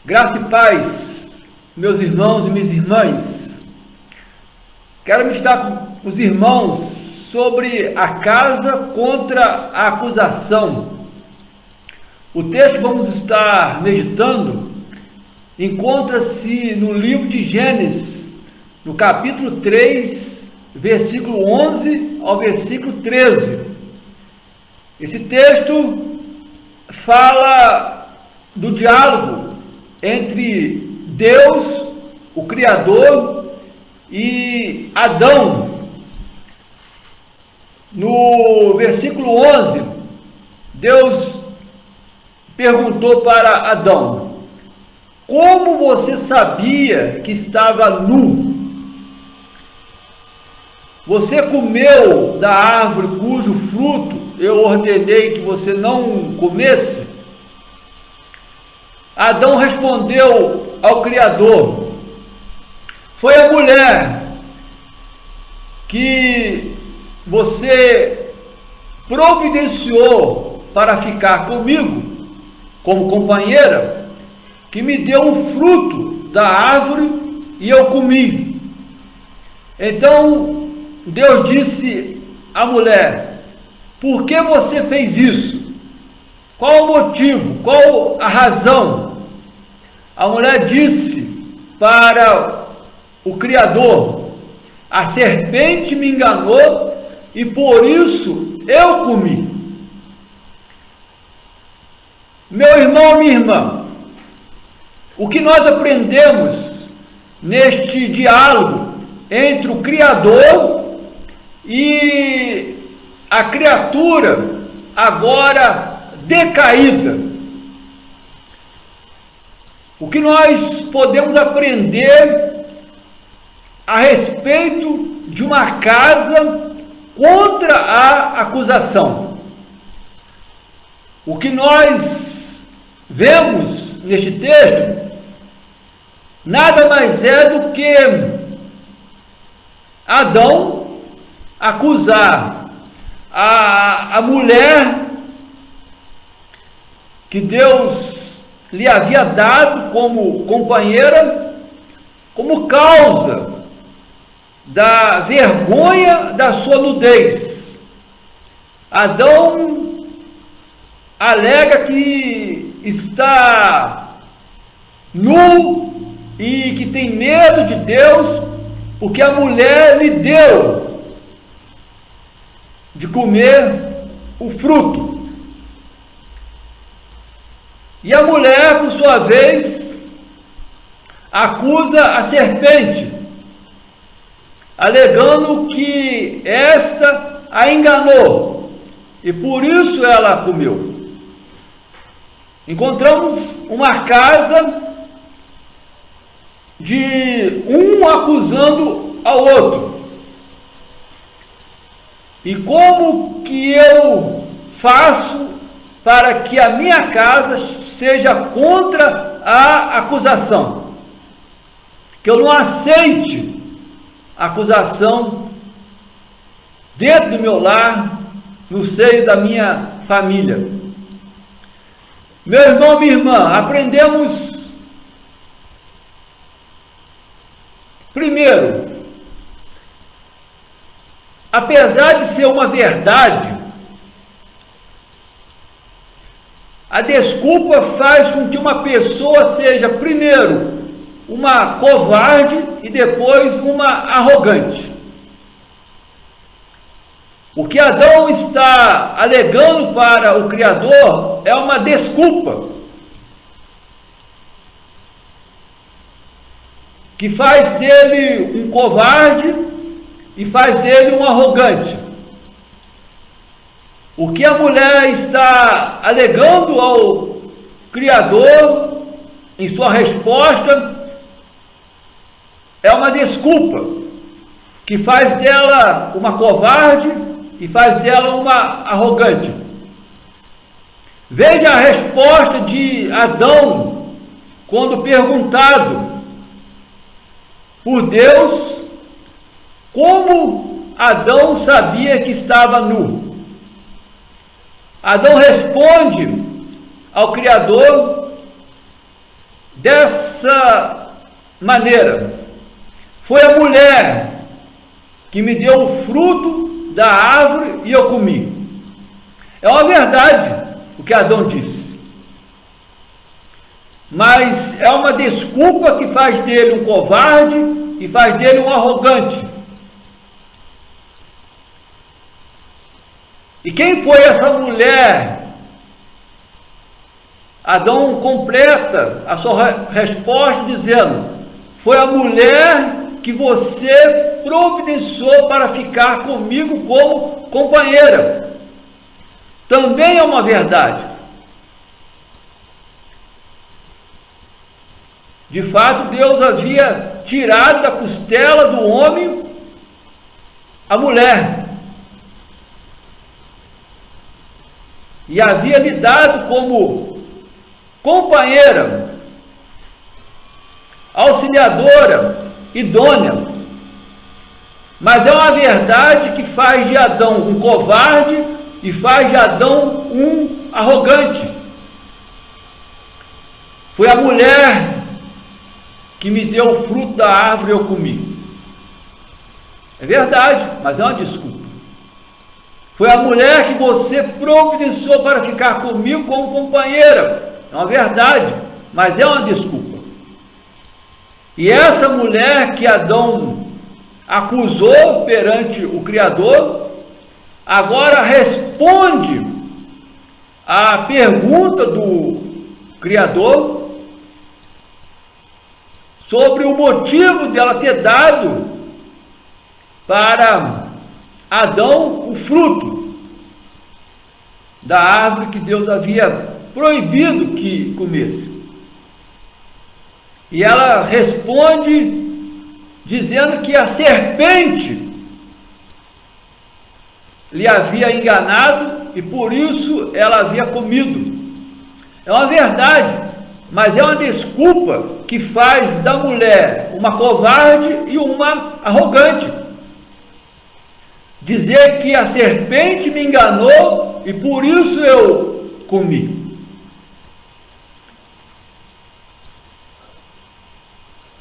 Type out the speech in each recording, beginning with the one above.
Graça e paz, meus irmãos e minhas irmãs. Quero meditar com os irmãos sobre a casa contra a acusação. O texto que vamos estar meditando encontra-se no livro de Gênesis, no capítulo 3, versículo 11 ao versículo 13. Esse texto fala do diálogo entre Deus, o Criador, e Adão. No versículo 11, Deus perguntou para Adão: como você sabia que estava nu? Você comeu da árvore cujo fruto eu ordenei que você não comesse? Adão respondeu ao Criador: foi a mulher que você providenciou para ficar comigo como companheira, que me deu um fruto da árvore e eu comi. Então Deus disse à mulher: por que você fez isso? Qual o motivo? Qual a razão? A mulher disse para o Criador: a serpente me enganou e por isso eu comi. Meu irmão, minha irmã, o que nós aprendemos neste diálogo entre o Criador e a criatura agora decaída? O que nós podemos aprender a respeito de uma casa contra a acusação? O que nós vemos neste texto nada mais é do que Adão acusar a mulher que Deus lhe havia dado como companheira, como causa da vergonha da sua nudez. Adão alega que está nu e que tem medo de Deus, porque a mulher lhe deu de comer o fruto. E a mulher, por sua vez, acusa a serpente, alegando que esta a enganou e por isso ela comeu. Encontramos uma casa de um acusando ao outro. E como que eu faço para que a minha casa seja contra a acusação? Que eu não aceite a acusação dentro do meu lar, no seio da minha família. Meu irmão, minha irmã, aprendemos primeiro, apesar de ser uma verdade, a desculpa faz com que uma pessoa seja, primeiro, uma covarde e depois uma arrogante. O que Adão está alegando para o Criador é uma desculpa que faz dele um covarde e faz dele um arrogante. O que a mulher está alegando ao Criador em sua resposta é uma desculpa que faz dela uma covarde e faz dela uma arrogante. Veja a resposta de Adão quando perguntado por Deus como Adão sabia que estava nu. Adão responde ao Criador dessa maneira: foi a mulher que me deu o fruto da árvore e eu comi. É uma verdade o que Adão disse, mas é uma desculpa que faz dele um covarde e faz dele um arrogante. E quem foi essa mulher? Adão completa a sua resposta dizendo: foi a mulher que você providenciou para ficar comigo como companheira. Também é uma verdade. De fato, Deus havia tirado da costela do homem a mulher e havia lhe dado como companheira, auxiliadora, idônea. Mas é uma verdade que faz de Adão um covarde e faz de Adão um arrogante. Foi a mulher que me deu o fruto da árvore e eu comi. É verdade, mas é uma desculpa. Foi a mulher que você providenciou para ficar comigo como companheira. É uma verdade, mas é uma desculpa. E essa mulher que Adão acusou perante o Criador, agora responde à pergunta do Criador sobre o motivo dela ter dado para Adão o fruto da árvore que Deus havia proibido que comesse. E ela responde dizendo que a serpente lhe havia enganado e por isso ela havia comido. É uma verdade, mas é uma desculpa que faz da mulher uma covarde e uma arrogante. Dizer que a serpente me enganou e por isso eu comi.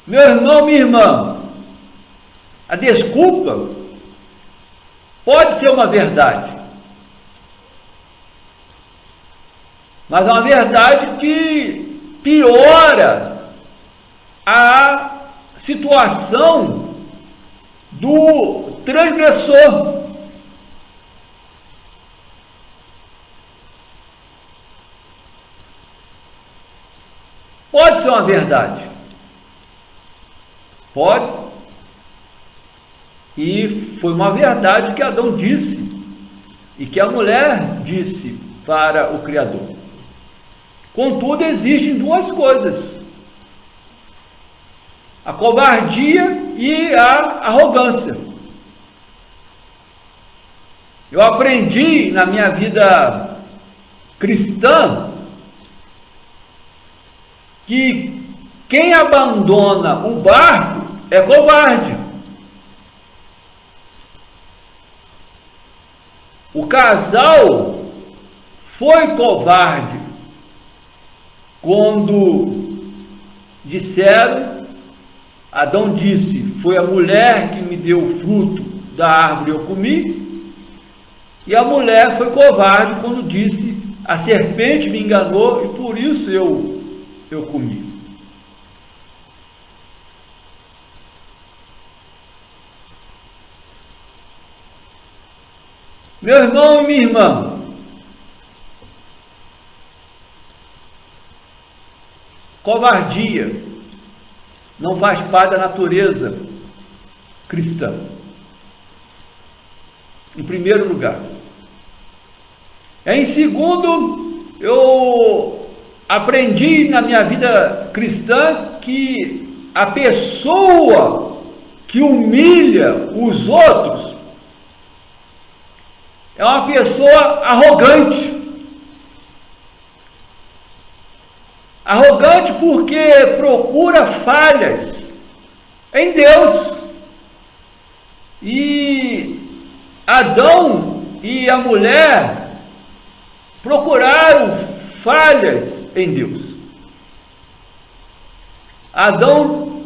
Meu irmão, minha irmã, a desculpa pode ser uma verdade, mas é uma verdade que piora a situação do transgressor. Pode ser uma verdade. Pode. E foi uma verdade que Adão disse e que a mulher disse para o Criador. Contudo, existem duas coisas: a covardia e a arrogância. Eu aprendi na minha vida cristã que quem abandona o barco é covarde. O casal foi covarde quando disseram, Adão disse, foi a mulher que me deu o fruto da árvore e eu comi, e a mulher foi covarde quando disse, a serpente me enganou e por isso eu comi. Meu irmão e minha irmã, covardia não faz parte da natureza cristã, em primeiro lugar. Em segundo, eu aprendi na minha vida cristã que a pessoa que humilha os outros é uma pessoa arrogante. Arrogante porque procura falhas em Deus. E Adão e a mulher procuraram falhas em Deus. Adão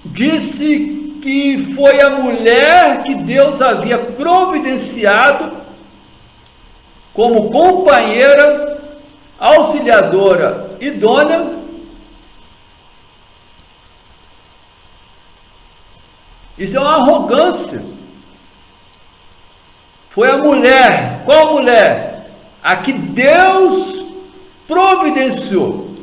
disse que foi a mulher que Deus havia providenciado como companheira, auxiliadora, idônea. Isso é uma arrogância. Foi a mulher. Qual mulher? A que Deus providenciou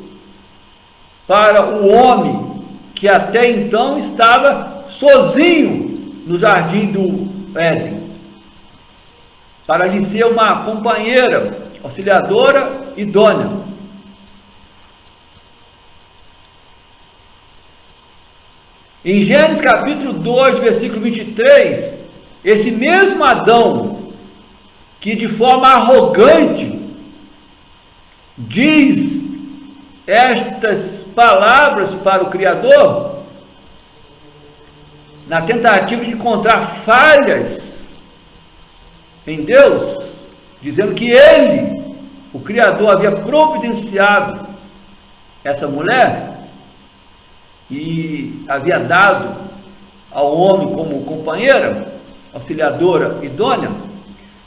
para o homem que até então estava sozinho no jardim do Éden, para lhe ser uma companheira, auxiliadora, idônea. Em Gênesis capítulo 2, versículo 23, esse mesmo Adão, que de forma arrogante diz estas palavras para o Criador, na tentativa de encontrar falhas em Deus, dizendo que ele, o Criador, havia providenciado essa mulher e havia dado ao homem como companheira, auxiliadora, idônea.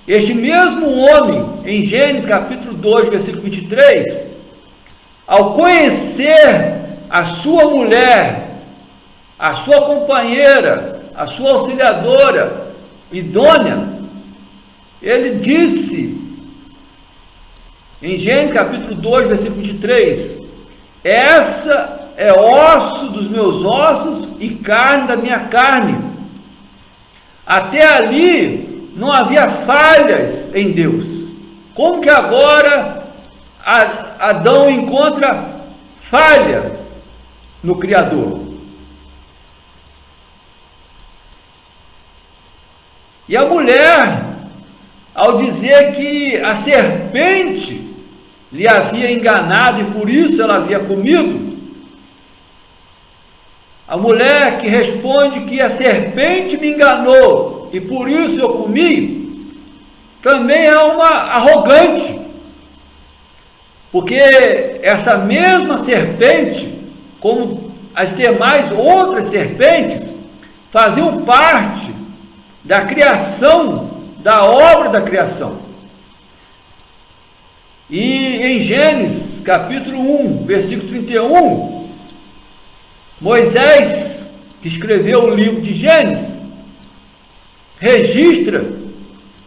Este mesmo homem, em Gênesis capítulo 2, versículo 23, ao conhecer a sua mulher, a sua companheira, a sua auxiliadora, idônea, ele disse, em Gênesis capítulo 2, versículo 23, essa é osso dos meus ossos e carne da minha carne. Até ali não havia falhas em Deus. Como que agora Adão encontra falha no Criador? E a mulher, ao dizer que a serpente lhe havia enganado e por isso ela havia comido, a mulher que responde que a serpente me enganou e por isso eu comi, também é uma arrogante, porque essa mesma serpente, como as demais outras serpentes, faziam parte da criação, da obra da criação. E em Gênesis capítulo 1, versículo 31, Moisés, que escreveu o livro de Gênesis, registra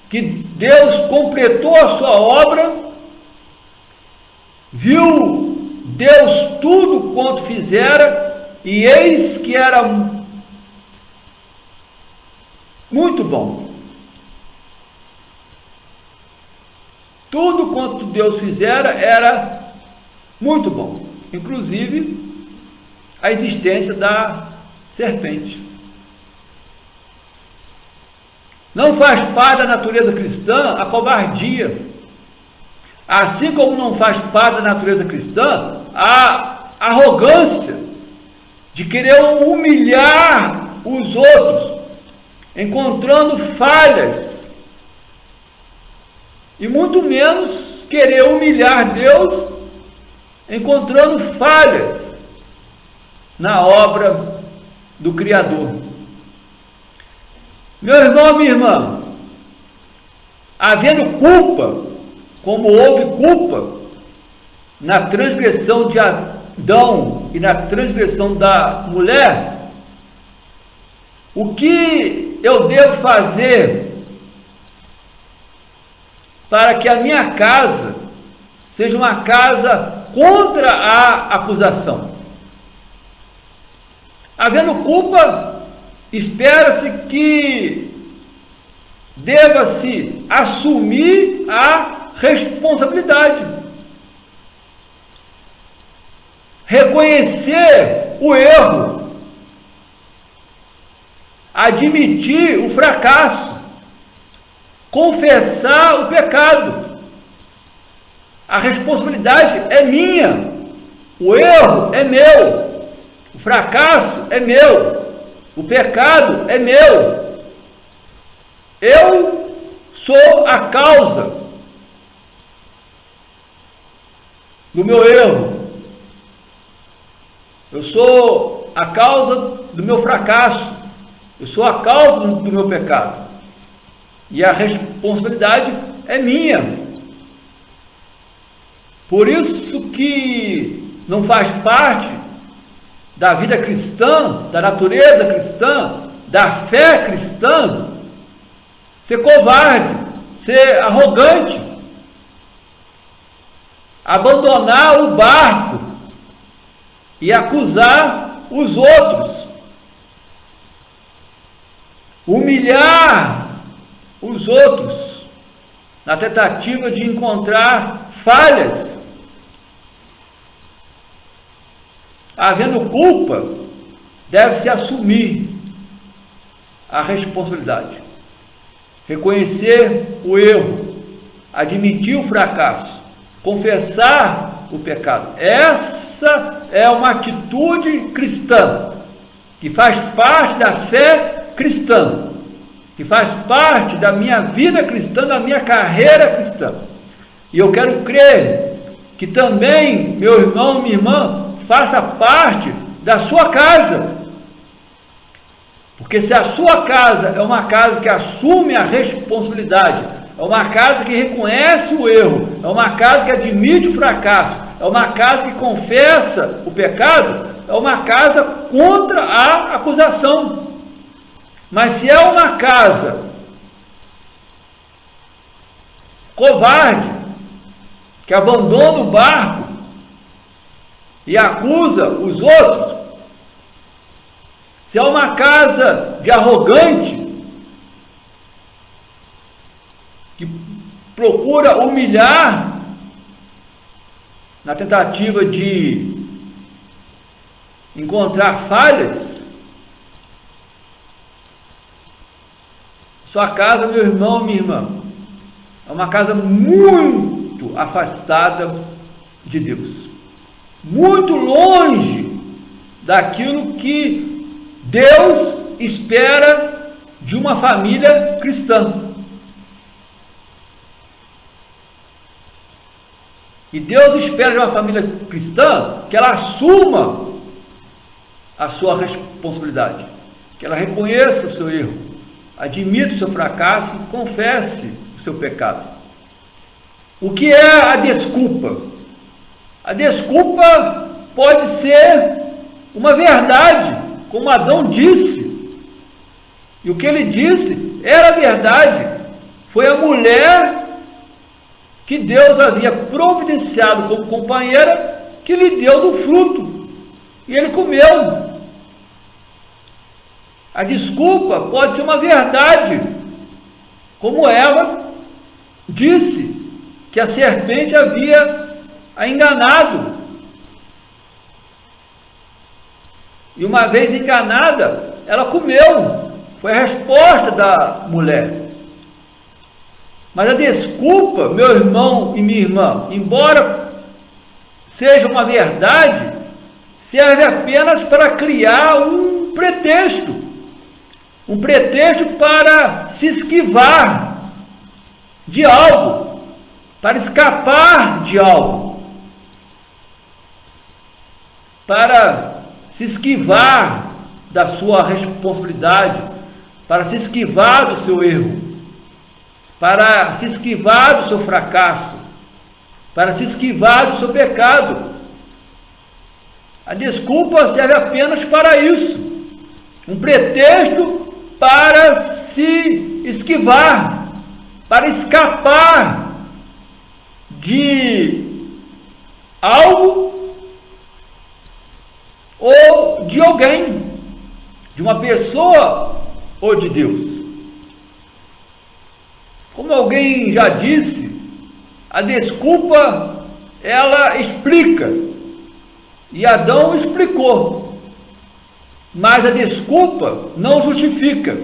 que Deus completou a sua obra, viu Deus tudo quanto fizera, e eis que era muito bom. Tudo quanto Deus fizera era muito bom, inclusive a existência da serpente. Não faz parte da natureza cristã a covardia, assim como não faz parte da natureza cristã a arrogância de querer humilhar os outros, encontrando falhas, e muito menos querer humilhar Deus, encontrando falhas na obra do Criador. Meu irmão, minha irmã, havendo culpa, como houve culpa na transgressão de Adão e na transgressão da mulher, o que eu devo fazer para que a minha casa seja uma casa contra a acusação? Havendo culpa, espera-se que deva-se assumir a responsabilidade, reconhecer o erro, admitir o fracasso, confessar o pecado. A responsabilidade é minha, o erro é meu, o fracasso é meu, o pecado é meu. Eu sou a causa do meu erro. Eu sou a causa do meu fracasso. Eu sou a causa do meu pecado. E a responsabilidade é minha. Por isso que não faz parte da vida cristã, da natureza cristã, da fé cristã, ser covarde, ser arrogante, abandonar o barco e acusar os outros, humilhar os outros na tentativa de encontrar falhas. Havendo culpa, deve-se assumir a responsabilidade, reconhecer o erro, admitir o fracasso, confessar o pecado. Essa é uma atitude cristã, que faz parte da fé cristã, que faz parte da minha vida cristã, da minha carreira cristã. E eu quero crer que também, meu irmão, minha irmã, faça parte da sua casa. Porque se a sua casa é uma casa que assume a responsabilidade, é uma casa que reconhece o erro, é uma casa que admite o fracasso, é uma casa que confessa o pecado, é uma casa contra a acusação. Mas se é uma casa covarde, que abandona o barco e acusa os outros, se é uma casa de arrogante, que procura humilhar na tentativa de encontrar falhas, sua casa, meu irmão, minha irmã, é uma casa muito afastada de Deus, muito longe daquilo que Deus espera de uma família cristã. E Deus espera de uma família cristã que ela assuma a sua responsabilidade, que ela reconheça o seu erro, admita o seu fracasso e confesse o seu pecado. O que é a desculpa? A desculpa pode ser uma verdade, como Adão disse. E o que ele disse era verdade. Foi a mulher que Deus havia providenciado como companheira que lhe deu do fruto. E ele comeu. A desculpa pode ser uma verdade, como Eva disse que a serpente havia a enganado. E uma vez enganada, ela comeu. Foi a resposta da mulher. Mas a desculpa, meu irmão e minha irmã, embora seja uma verdade, serve apenas para criar um pretexto. Um pretexto para se esquivar de algo, para escapar de algo, para se esquivar da sua responsabilidade, para se esquivar do seu erro, para se esquivar do seu fracasso, para se esquivar do seu pecado. A desculpa serve apenas para isso, um pretexto para se esquivar, para escapar de algo ou de alguém, de uma pessoa ou de Deus. Como alguém já disse, a desculpa ela explica, e Adão explicou. Mas a desculpa não justifica.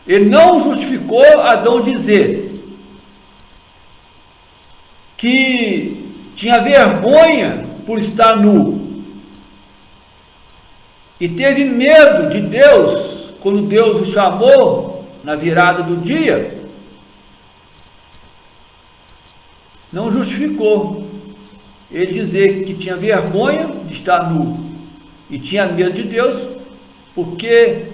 Ele não justificou Adão dizer que tinha vergonha por estar nu e teve medo de Deus quando Deus o chamou na virada do dia. Não justificou ele dizer que tinha vergonha de estar nu. e tinha medo de Deus, porque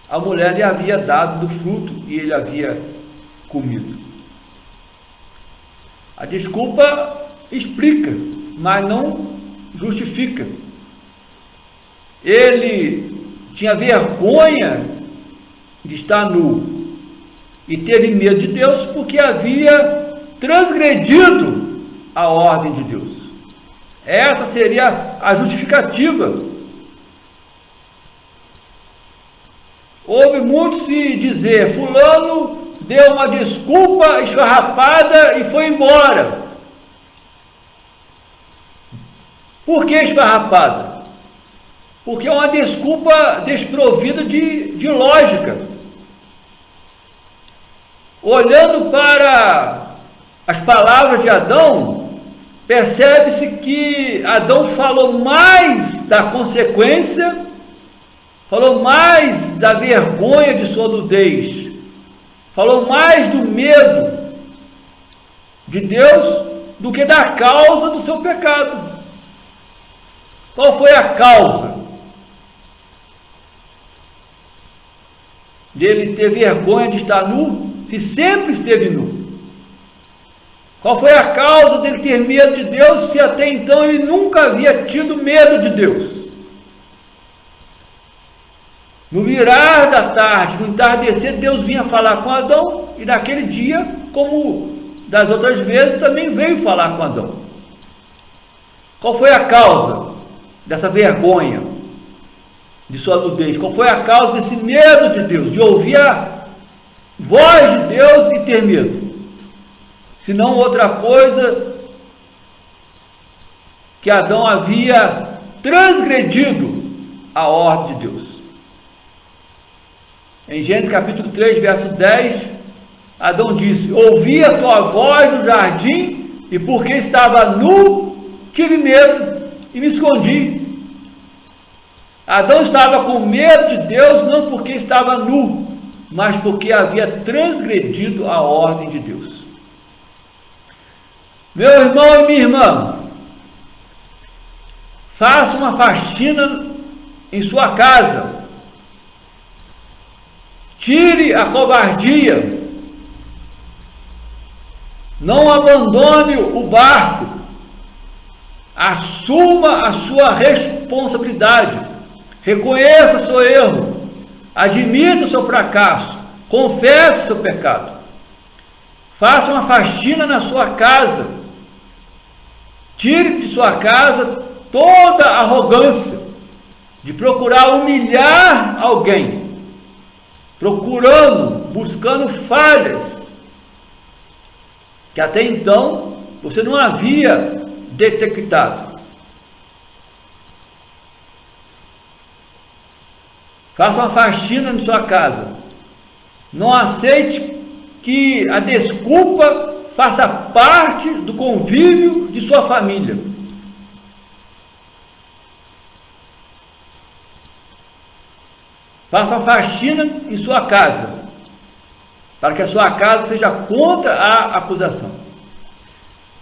a mulher lhe havia dado do fruto e ele havia comido. A desculpa explica, mas não justifica. Ele tinha vergonha de estar nu e teve medo de Deus porque havia transgredido a ordem de Deus. Essa seria a justificativa. Ouve muito se dizer: fulano deu uma desculpa esfarrapada e foi embora. Por que esfarrapada? Porque é uma desculpa desprovida de lógica. Olhando para as palavras de Adão, percebe-se que Adão falou mais da consequência, falou mais da vergonha de sua nudez, falou mais do medo de Deus do que da causa do seu pecado. Qual foi a causa dele ter vergonha de estar nu, se sempre esteve nu? Qual foi a causa dele ter medo de Deus, se até então ele nunca havia tido medo de Deus? No virar da tarde, no entardecer, Deus vinha falar com Adão, e naquele dia, como das outras vezes, também veio falar com Adão. Qual foi a causa dessa vergonha de sua nudez? Qual foi a causa desse medo de Deus, de ouvir a voz de Deus e ter medo? Se não outra coisa, que Adão havia transgredido a ordem de Deus. Em Gênesis capítulo 3, verso 10, Adão disse: ouvi a tua voz no jardim, e porque estava nu, tive medo e me escondi. Adão estava com medo de Deus, não porque estava nu, mas porque havia transgredido a ordem de Deus. Meu irmão e minha irmã, faça uma faxina em sua casa. Tire a covardia. Não abandone o barco. Assuma a sua responsabilidade. Reconheça seu erro. Admita o seu fracasso. Confesse o seu pecado. Faça uma faxina na sua casa. Tire de sua casa toda a arrogância de procurar humilhar alguém, buscando falhas que até então você não havia detectado. Faça uma faxina na sua casa. Não aceite que a desculpa faça parte do convívio de sua família. Faça uma faxina em sua casa, para que a sua casa seja contra a acusação.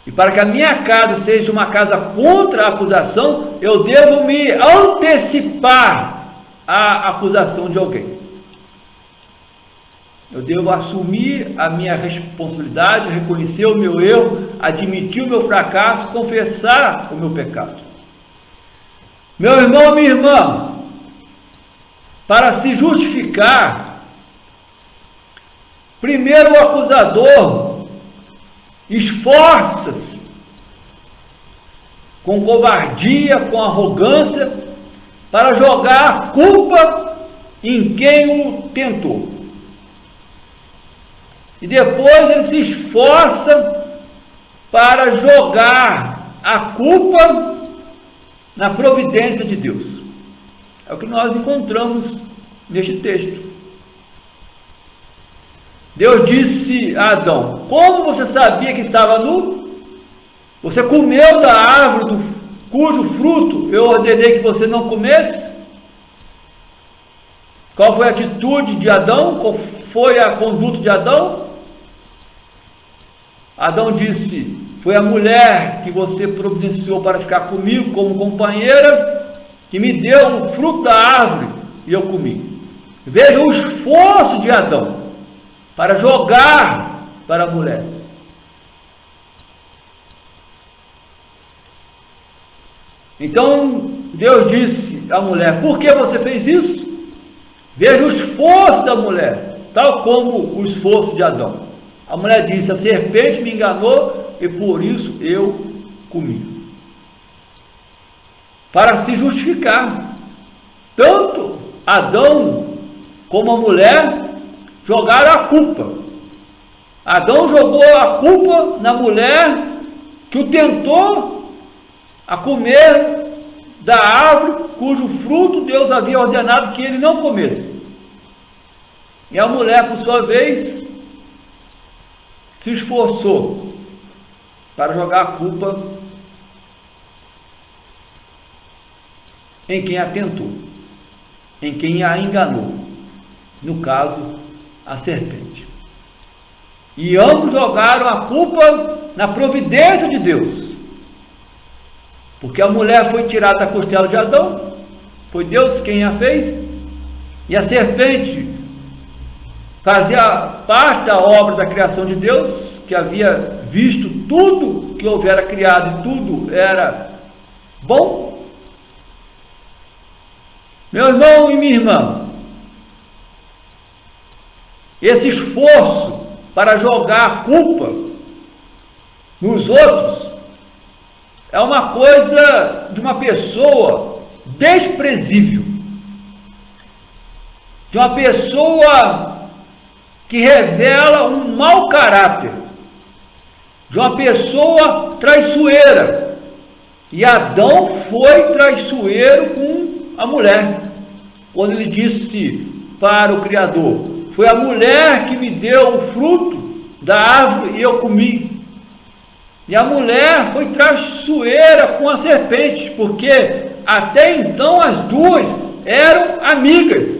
E para que a minha casa seja uma casa contra a acusação, eu devo me antecipar à acusação de alguém. Eu devo assumir a minha responsabilidade, reconhecer o meu erro, admitir o meu fracasso, confessar o meu pecado. Meu irmão, minha irmã, para se justificar, primeiro o acusador esforça-se com covardia, com arrogância, para jogar a culpa em quem o tentou. E depois ele se esforça para jogar a culpa na providência de Deus. É o que nós encontramos neste texto. Deus disse a Adão: como você sabia que estava nu? Você comeu da árvore cujo fruto eu ordenei que você não comesse? Qual foi a atitude de Adão? Qual foi a conduta de Adão? Adão disse: foi a mulher que você providenciou para ficar comigo como companheira, que me deu o fruto da árvore e eu comi. Veja o esforço de Adão para jogar para a mulher. Então Deus disse à mulher: por que você fez isso? Veja o esforço da mulher, tal como o esforço de Adão. A mulher disse: a serpente me enganou e por isso eu comi. Para se justificar, tanto Adão como a mulher jogaram a culpa. Adão jogou a culpa na mulher que o tentou a comer da árvore cujo fruto Deus havia ordenado que ele não comesse. E a mulher, por sua vez, se esforçou para jogar a culpa em quem a tentou, em quem a enganou, no caso, a serpente. E ambos jogaram a culpa na providência de Deus, porque a mulher foi tirada da costela de Adão, foi Deus quem a fez, e a serpente fazia parte da obra da criação de Deus, que havia visto tudo que houvera criado e tudo era bom. Meu irmão e minha irmã, esse esforço para jogar a culpa nos outros é uma coisa de uma pessoa desprezível, de uma pessoa que revela um mau caráter, de uma pessoa traiçoeira. E Adão foi traiçoeiro com a mulher, quando ele disse para o Criador: foi a mulher que me deu o fruto da árvore e eu comi. E a mulher foi traiçoeira com a serpente, porque até então as duas eram amigas,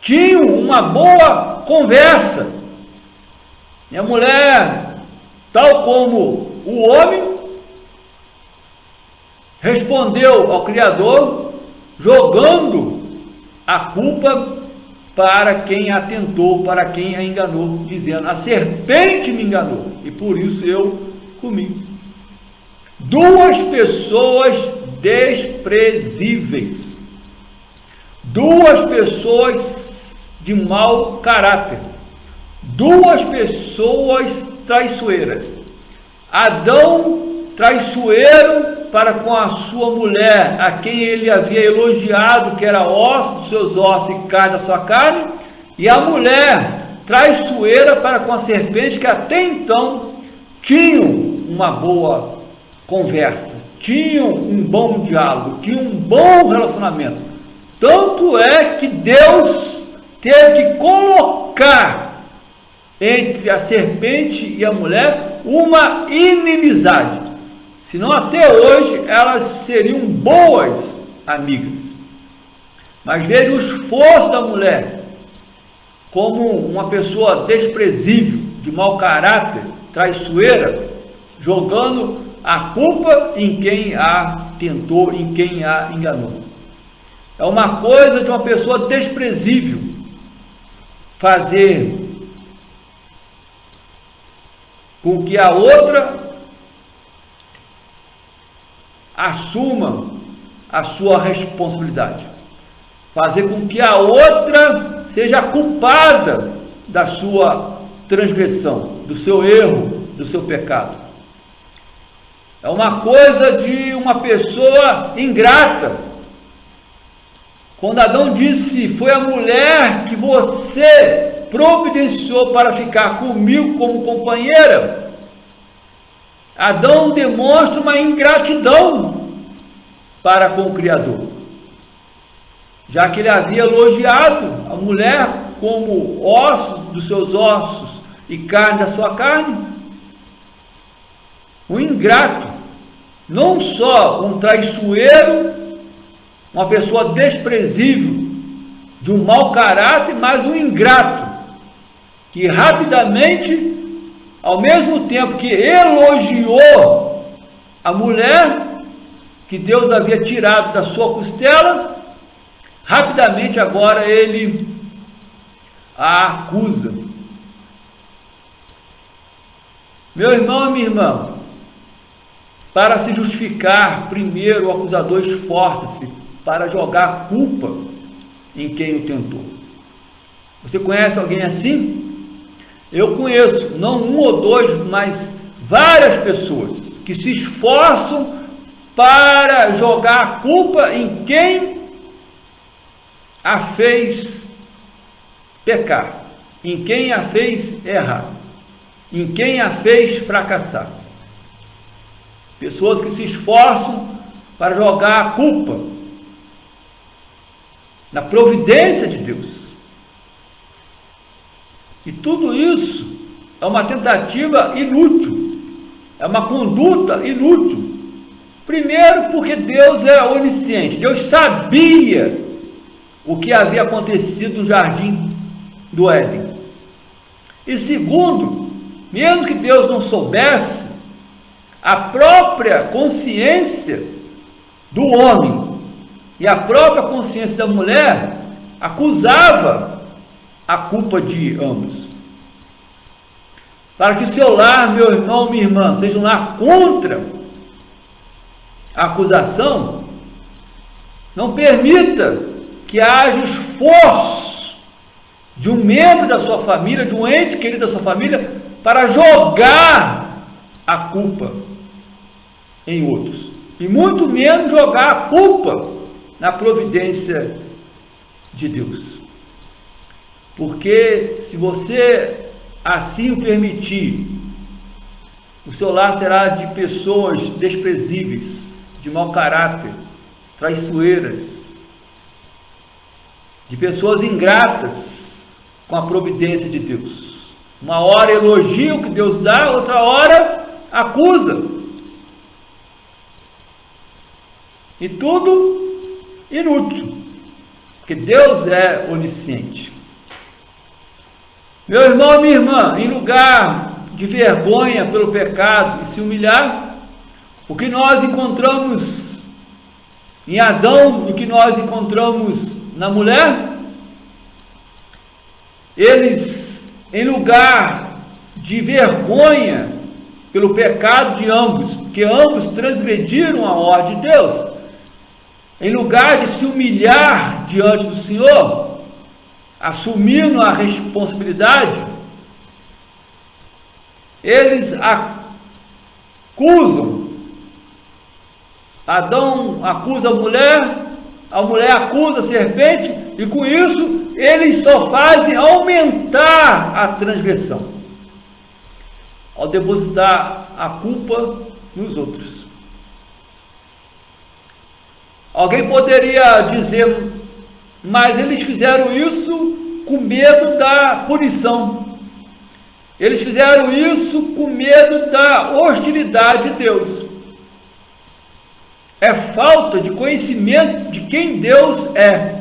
tinham uma boa conversa. E a mulher, tal como o homem, respondeu ao Criador, jogando a culpa para quem a tentou, para quem a enganou, dizendo: a serpente me enganou e por isso eu comi. Duas pessoas desprezíveis, duas pessoas de mau caráter, duas pessoas traiçoeiras. Adão, traiçoeiro para com a sua mulher, a quem ele havia elogiado, que era osso dos seus ossos e carne da sua carne, e a mulher, traiçoeira para com a serpente, que até então tinham uma boa conversa, tinham um bom diálogo, tinham um bom relacionamento. Tanto é que Deus teve que colocar entre a serpente e a mulher uma inimizade. Senão até hoje elas seriam boas amigas. Mas veja o esforço da mulher, como uma pessoa desprezível, de mau caráter, traiçoeira, jogando a culpa em quem a tentou, em quem a enganou. É uma coisa de uma pessoa desprezível fazer com que a outra assuma a sua responsabilidade, fazer com que a outra seja culpada da sua transgressão, do seu erro, do seu pecado. É uma coisa de uma pessoa ingrata. Quando Adão disse: foi a mulher que você providenciou para ficar comigo como companheira, Adão demonstra uma ingratidão para com o Criador, já que ele havia elogiado a mulher como osso dos seus ossos e carne da sua carne. Um ingrato, não só um traiçoeiro, uma pessoa desprezível, de um mau caráter, mas um ingrato, que rapidamente ao mesmo tempo que elogiou a mulher que Deus havia tirado da sua costela, rapidamente agora ele a acusa. Meu irmão e minha irmã, para se justificar, primeiro o acusador esforça-se para jogar a culpa em quem o tentou. Você conhece alguém assim? Eu conheço, não um ou dois, mas várias pessoas que se esforçam para jogar a culpa em quem a fez pecar, em quem a fez errar, em quem a fez fracassar. Pessoas que se esforçam para jogar a culpa na providência de Deus. E tudo isso é uma tentativa inútil, é uma conduta inútil. Primeiro, porque Deus é onisciente, Deus sabia o que havia acontecido no jardim do Éden. E segundo, mesmo que Deus não soubesse, a própria consciência do homem e a própria consciência da mulher acusava a culpa de ambos. Para que o seu lar, meu irmão, minha irmã, seja um lar contra a acusação, não permita que haja esforço de um membro da sua família, de um ente querido da sua família, para jogar a culpa em outros, e muito menos jogar a culpa na providência de Deus. Porque se você assim o permitir, o seu lar será de pessoas desprezíveis, de mau caráter, traiçoeiras, de pessoas ingratas com a providência de Deus. Uma hora elogia o que Deus dá, outra hora acusa. E tudo inútil, porque Deus é onisciente. Meu irmão e minha irmã, em lugar de vergonha pelo pecado e se humilhar, o que nós encontramos em Adão e o que nós encontramos na mulher, eles, em lugar de vergonha pelo pecado de ambos, porque ambos transgrediram a ordem de Deus, em lugar de se humilhar diante do Senhor, assumindo a responsabilidade, eles acusam. Adão acusa a mulher acusa a serpente, e com isso eles só fazem aumentar a transgressão, ao depositar a culpa nos outros. Alguém poderia dizer, mas eles fizeram isso com medo da punição. Eles fizeram isso com medo da hostilidade de Deus. É falta de conhecimento de quem Deus é.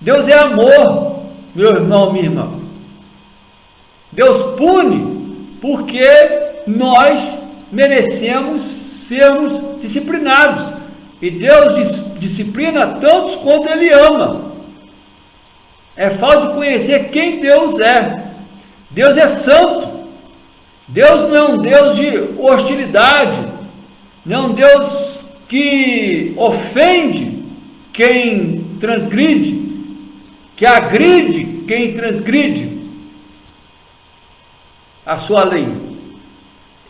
Deus é amor, meu irmão, minha irmã. Deus pune porque nós merecemos sermos disciplinados. E Deus disciplina tantos quanto Ele ama. É falta de conhecer quem Deus é. Deus é santo. Deus não é um Deus de hostilidade. Não é um Deus que ofende quem transgride, que agride quem transgride a sua lei.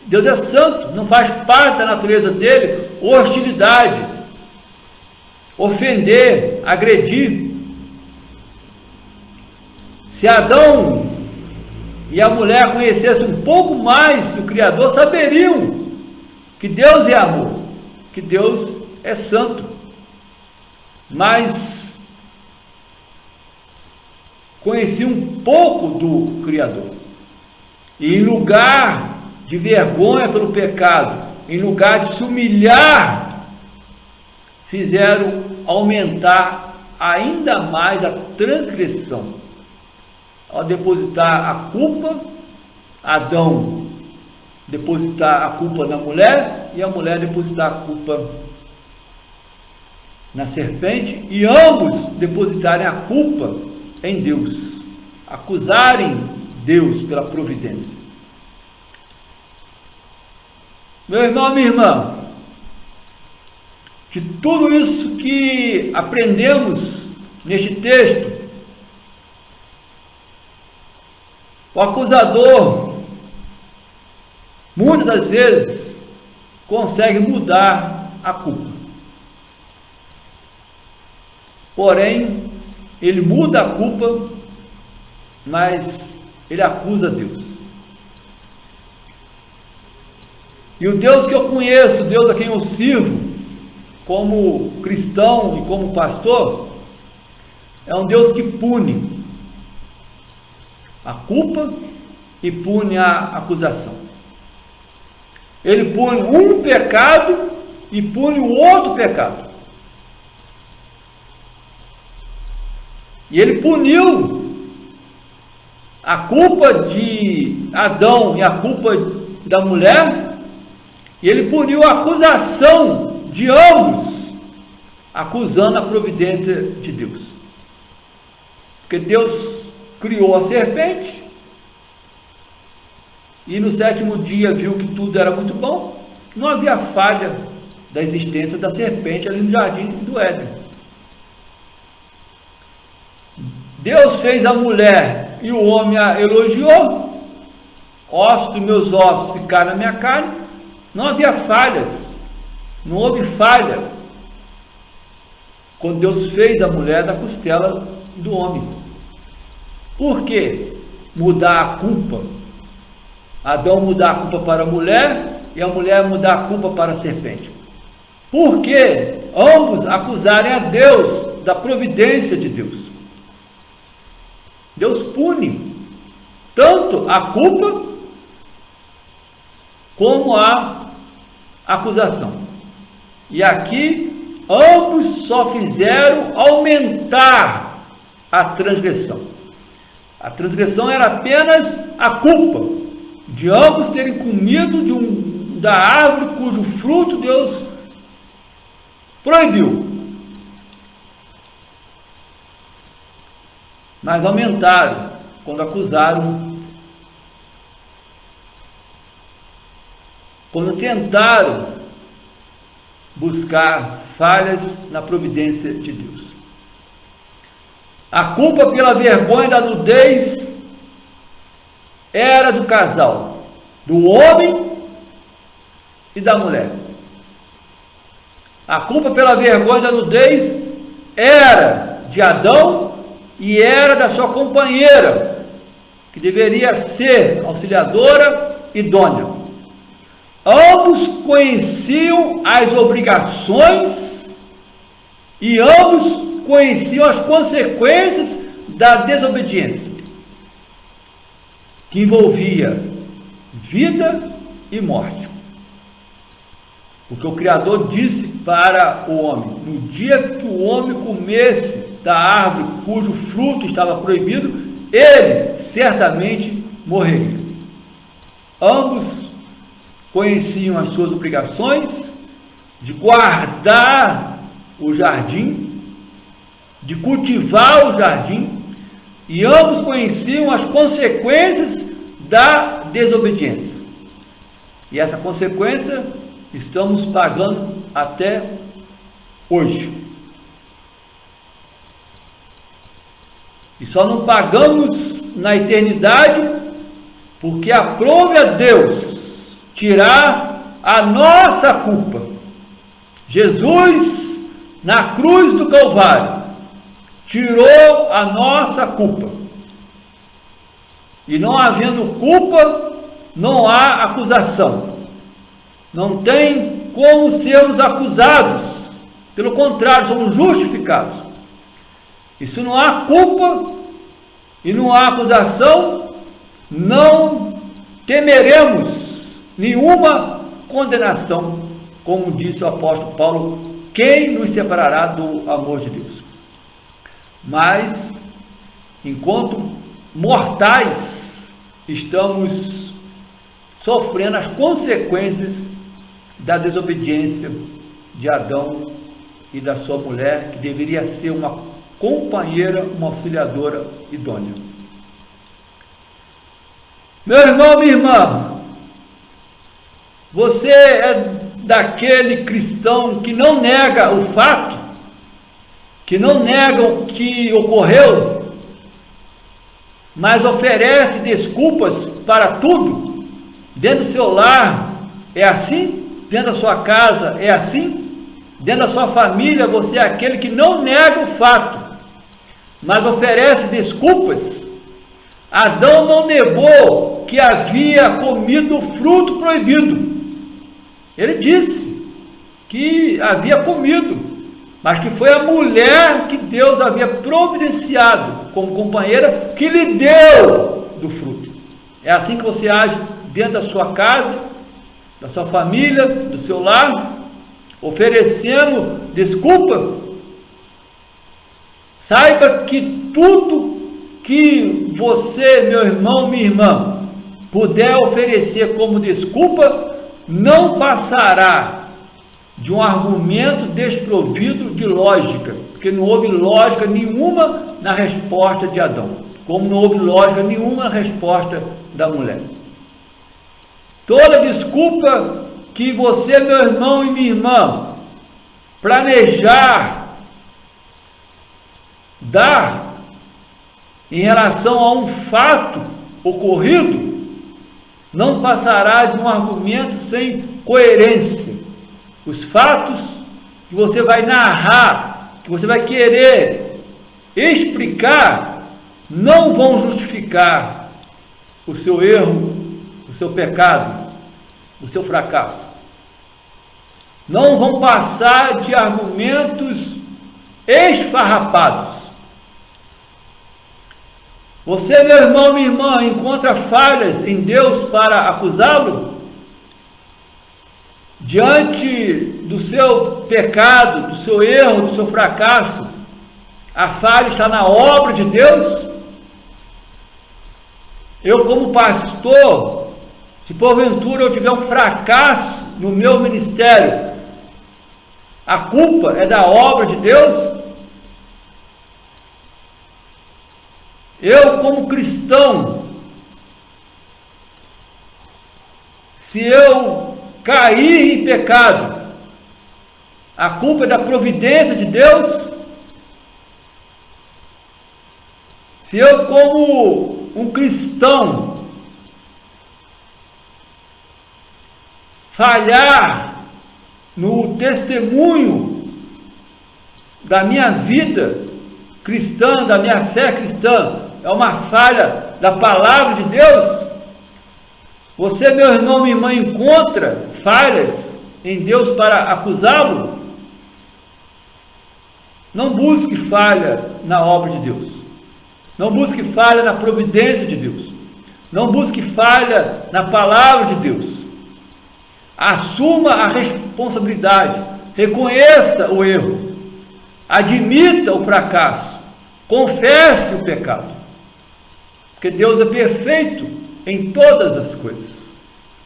Deus é santo, não faz parte da natureza dele hostilidade, ofender, agredir. Se Adão e a mulher conhecessem um pouco mais do Criador, saberiam que Deus é amor, que Deus é santo. Mas conheci um pouco do Criador, e em lugar de vergonha pelo pecado, em lugar de se humilhar, fizeram aumentar ainda mais a transgressão, ao depositar a culpa Adão depositar a culpa na mulher e a mulher depositar a culpa na serpente, e ambos depositarem a culpa em Deus, acusarem Deus pela providência. Meu irmão, minha irmã, de tudo isso que aprendemos neste texto, o acusador, muitas das vezes, consegue mudar a culpa. Porém, ele muda a culpa, mas ele acusa Deus. E o Deus que eu conheço, o Deus a quem eu sirvo, como cristão e como pastor, é um Deus que pune a culpa e pune a acusação. Ele pune um pecado e pune o outro pecado. E ele puniu a culpa de Adão e a culpa da mulher, e ele puniu a acusação de ambos, acusando a providência de Deus. Porque Deus criou a serpente, e no sétimo dia viu que tudo era muito bom, não havia falha da existência da serpente ali no jardim do Éden. Deus fez a mulher e o homem a elogiou, ossos dos meus ossos e carne da minha carne, não havia falhas, não houve falha, quando Deus fez a mulher da costela do homem. Por que mudar a culpa? Adão mudar a culpa para a mulher e a mulher mudar a culpa para a serpente. Por que ambos acusarem a Deus da providência de Deus? Deus pune tanto a culpa como a acusação. E aqui ambos só fizeram aumentar a transgressão. A transgressão era apenas a culpa de ambos terem comido da árvore cujo fruto Deus proibiu. Mas aumentaram quando acusaram, quando tentaram buscar falhas na providência de Deus. A culpa pela vergonha da nudez era do casal, do homem e da mulher. A culpa pela vergonha da nudez era de Adão e era da sua companheira, que deveria ser auxiliadora idônea. Ambos conheciam as obrigações e ambos conheciam as consequências da desobediência, que envolvia vida e morte. Porque o Criador disse para o homem: no dia que o homem comesse da árvore cujo fruto estava proibido, ele certamente morreria. Ambos conheciam as suas obrigações de guardar o jardim, de cultivar o jardim, e ambos conheciam as consequências da desobediência. E essa consequência estamos pagando até hoje. E só não pagamos na eternidade porque aprove a Deus tirar a nossa culpa. Jesus, na cruz do Calvário, tirou a nossa culpa. E não havendo culpa, não há acusação. Não tem como sermos acusados. Pelo contrário, somos justificados. E se não há culpa e não há acusação, não temeremos nenhuma condenação, como disse o apóstolo Paulo: quem nos separará do amor de Deus? Mas, enquanto mortais, estamos sofrendo as consequências da desobediência de Adão e da sua mulher, que deveria ser uma companheira, uma auxiliadora idônea. Meu irmão, minha irmã, você é daquele cristão que não nega o fato, que não nega o que ocorreu, mas oferece desculpas para tudo? Dentro do seu lar é assim? Dentro da sua casa é assim? Dentro da sua família você é aquele que não nega o fato, mas oferece desculpas? Adão não negou que havia comido o fruto proibido. Ele disse que havia comido, mas que foi a mulher que Deus havia providenciado como companheira que lhe deu do fruto. É assim que você age dentro da sua casa, da sua família, do seu lar, oferecendo desculpa? Saiba que tudo que você, meu irmão, minha irmã, puder oferecer como desculpa, não passará de um argumento desprovido de lógica, porque não houve lógica nenhuma na resposta de Adão, como não houve lógica nenhuma na resposta da mulher. Toda desculpa que você, meu irmão e minha irmã, planejar dar em relação a um fato ocorrido, não passará de um argumento sem coerência. Os fatos que você vai narrar, que você vai querer explicar, não vão justificar o seu erro, o seu pecado, o seu fracasso. Não vão passar de argumentos esfarrapados. Você, meu irmão, minha irmã, encontra falhas em Deus para acusá-lo? Diante do seu pecado, do seu erro, do seu fracasso, a falha está na obra de Deus? Eu, como pastor, se porventura eu tiver um fracasso no meu ministério, a culpa é da obra de Deus? Eu, como cristão, se eu cair em pecado, a culpa é da providência de Deus? Se eu, como um cristão, falhar no testemunho da minha vida cristã, da minha fé cristã, é uma falha da palavra de Deus? Você, meu irmão, minha irmã, encontra falhas em Deus para acusá-lo? Não busque falha na obra de Deus. Não busque falha na providência de Deus. Não busque falha na palavra de Deus. Assuma a responsabilidade. Reconheça o erro. Admita o fracasso. Confesse o pecado. Porque Deus é perfeito em todas as coisas.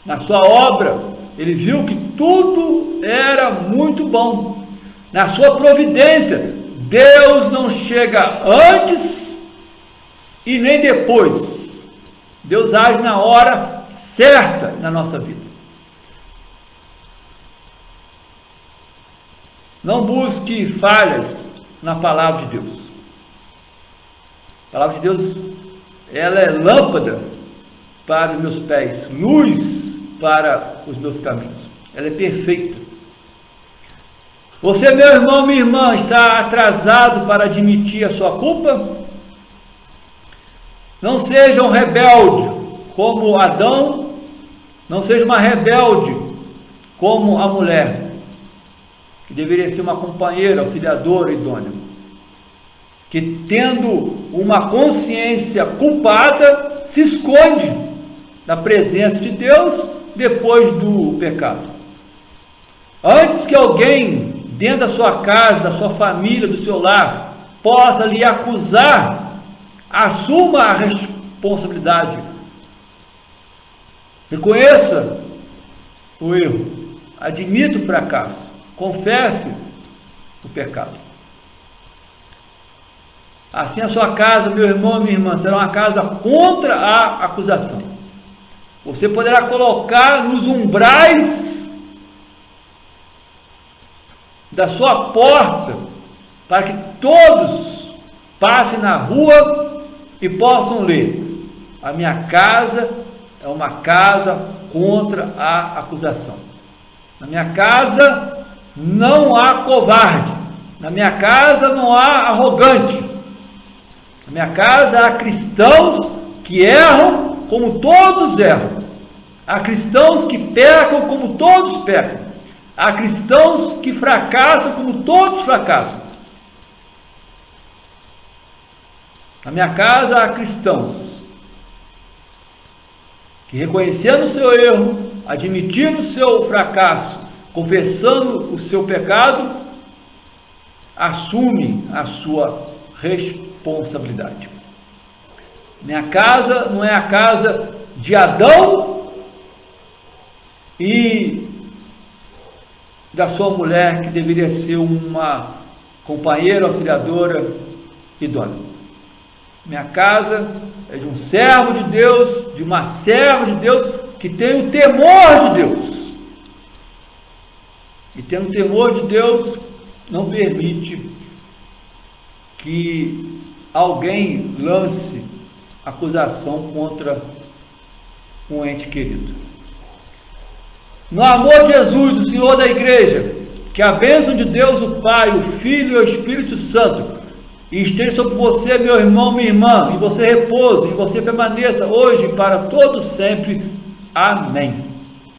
Na sua obra, Ele viu que tudo era muito bom. Na sua providência, Deus não chega antes e nem depois. Deus age na hora certa na nossa vida. Não busque falhas na palavra de Deus. A palavra de Deus, ela é lâmpada para os meus pés, luz para os meus caminhos. Ela é perfeita. Você, meu irmão, minha irmã, está atrasado para admitir a sua culpa? Não seja um rebelde como Adão, não seja uma rebelde como a mulher, que deveria ser uma companheira, auxiliadora, idônea, que tendo uma consciência culpada, se esconde na presença de Deus depois do pecado. Antes que alguém dentro da sua casa, da sua família, do seu lar, possa lhe acusar, assuma a responsabilidade. Reconheça o erro, admita o fracasso, confesse o pecado. Assim a sua casa, meu irmão e minha irmã, será uma casa contra a acusação. Você poderá colocar nos umbrais da sua porta, para que todos passem na rua e possam ler: a minha casa é uma casa contra a acusação. Na minha casa não há covarde, na minha casa não há arrogante, na minha casa há cristãos que erram como todos erram, há cristãos que pecam como todos pecam, há cristãos que fracassam como todos fracassam. Na minha casa há cristãos que, reconhecendo o seu erro, admitindo o seu fracasso, confessando o seu pecado, assumem a sua responsabilidade. Minha casa não é a casa de Adão e da sua mulher, que deveria ser uma companheira, auxiliadora, idônea. Minha casa é de um servo de Deus, de uma serva de Deus, que tem o temor de Deus. E tendo o temor de Deus, não permite que alguém lance acusação contra um ente querido. No amor de Jesus, o Senhor da igreja, que a bênção de Deus, o Pai, o Filho e o Espírito Santo esteja sobre você, meu irmão, minha irmã, e você repouse, e você permaneça hoje e para todos sempre. Amém.